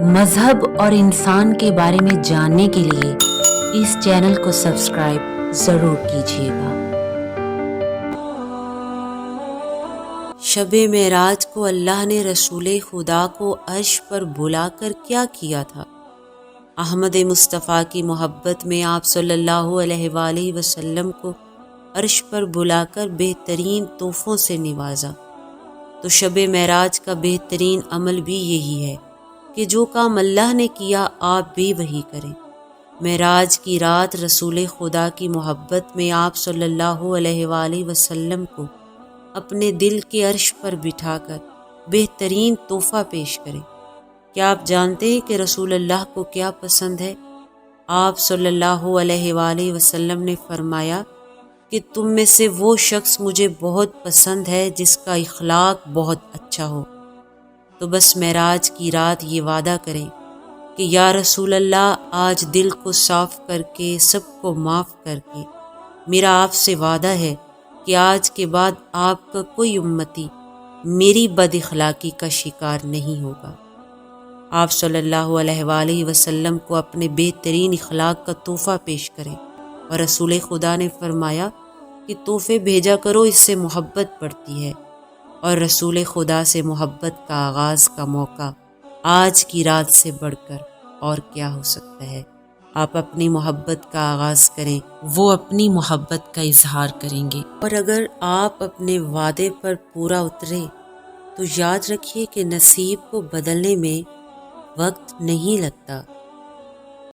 مذہب اور انسان کے بارے میں جاننے کے لیے اس چینل کو سبسکرائب ضرور کیجیے گا۔ شب معراج کو اللہ نے رسول خدا کو عرش پر بلا کر کیا کیا تھا؟ احمد مصطفیٰ کی محبت میں آپ صلی اللہ علیہ وآلہ وسلم کو عرش پر بلا کر بہترین تحفوں سے نوازا۔ تو شب معراج کا بہترین عمل بھی یہی ہے کہ جو کام اللہ نے کیا آپ بھی وہی کریں۔ معراج کی رات رسول خدا کی محبت میں آپ صلی اللہ علیہ وآلہ وسلم کو اپنے دل کے عرش پر بٹھا کر بہترین تحفہ پیش کریں۔ کیا آپ جانتے ہیں کہ رسول اللہ کو کیا پسند ہے؟ آپ صلی اللہ علیہ وآلہ وسلم نے فرمایا کہ تم میں سے وہ شخص مجھے بہت پسند ہے جس کا اخلاق بہت اچھا ہو۔ تو بس معراج کی رات یہ وعدہ کریں کہ یا رسول اللہ، آج دل کو صاف کر کے سب کو معاف کر کے میرا آپ سے وعدہ ہے کہ آج کے بعد آپ کا کوئی امتی میری بد اخلاقی کا شکار نہیں ہوگا۔ آپ صلی اللہ علیہ وآلہ وسلم کو اپنے بہترین اخلاق کا تحفہ پیش کریں، اور رسول خدا نے فرمایا کہ تحفے بھیجا کرو، اس سے محبت بڑھتی ہے۔ اور رسول خدا سے محبت کا آغاز کا موقع آج کی رات سے بڑھ کر اور کیا ہو سکتا ہے؟ آپ اپنی محبت کا آغاز کریں، وہ اپنی محبت کا اظہار کریں گے۔ اور اگر آپ اپنے وعدے پر پورا اترے تو یاد رکھیے کہ نصیب کو بدلنے میں وقت نہیں لگتا۔